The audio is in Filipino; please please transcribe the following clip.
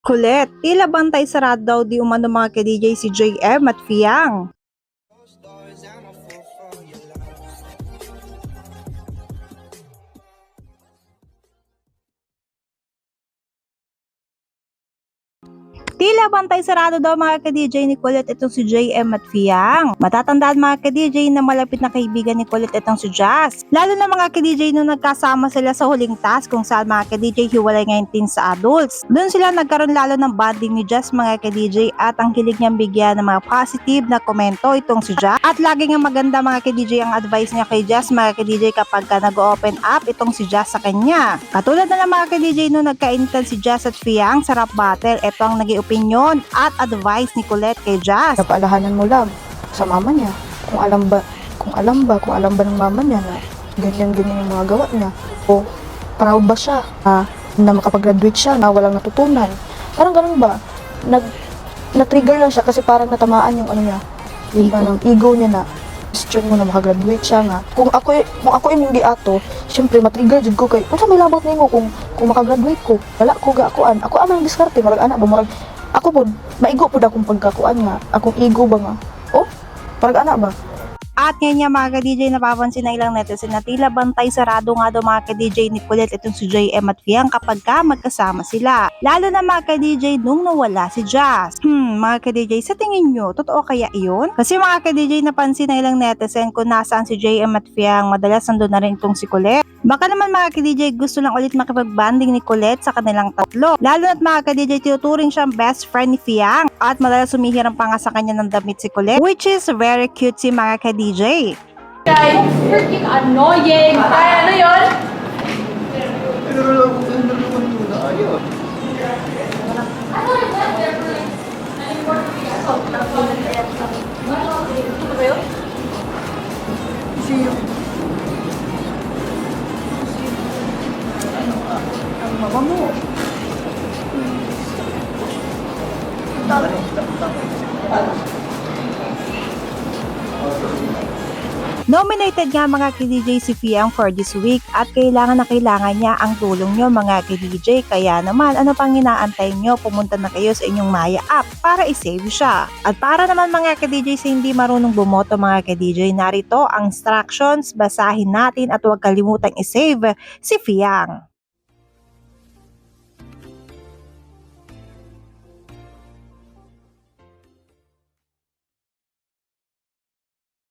Kulit, tila bantay sarado daw di umano mga ka-DJ si JM at Fiang. Tila bantay sarado daw mga ka-DJ ni Colette itong si JM at Fiang. Matatandaan mga ka-DJ na malapit na kaibigan ni Colette itong si Jazz. Lalo na mga ka-DJ nung nagkasama sila sa huling task kung saan mga ka-DJ hiwalay ngayon din sa adults. Doon sila nagkaroon lalo ng bonding ni Jazz mga ka-DJ at ang hilig niyang bigyan ng mga positive na komento itong si Jazz. At lagi nga maganda mga ka-DJ ang advice niya kay Jazz mga ka-DJ kapag ka nag-open up itong si Jazz sa kanya. Katulad na lang mga ka-DJ nung nagkainitan si Jazz at Fiang sa rap battle, ito ang naging opinion at advice ni Colette kay Jazz. Napaalahanan mo lang sa mama niya kung alam ba ng mama niya na ganyan yung mga gawa niya, o proud ba siya na makapag-graduate siya na walang natutunan, parang ganun ba, na-trigger lang siya kasi parang natamaan yung ano niya, yung ego niya na question mo na makagraduate siya nga. Kung ako yung hindi ato, syempre matrigger jud ko kay unsa may labot nimo kung makagraduate ko, wala ko gaakuan, ako amang diskarte marag ana ba murag ako po, maigo po akong pagkakuan nga. Akong ego ba nga? Oh, parang anak ba? At ngayon nga mga ka-DJ, napapansin na ilang netizen na tila bantay sarado nga daw mga ka-DJ ni Colette itong si JM at Fiang kapag ka magkasama sila. Lalo na mga ka-DJ nung nawala si Jazz. Mga ka-DJ, sa tingin nyo, totoo kaya iyon? Kasi mga ka-DJ, napansin na ilang netizen kung nasaan si JM at Fiang, madalas nandun na rin itong si Colette. Baka naman mga ka-DJ gusto lang ulit makipag-banding ni Colette sa kanilang tatlo. Lalo na't mga ka-DJ tinuturing siyang best friend ni Fiang at madalas sumihiram pa nga sa kanya ng damit si Colette, which is very cute si mga ka-DJ. Guys, freaking annoying! Kaya ano yun? Mama mo. Nominated nga mga ka-DJ si Fiang for this week at kailangan na kailangan niya ang tulong nyo mga ka-DJ. Kaya naman ano pang inaantay nyo, pumunta na kayo sa inyong Maya app para i-save siya. At para naman mga ka-DJ sa hindi marunong bumoto mga ka-DJ, narito ang instructions, basahin natin at huwag kalimutang i-save si Fiang.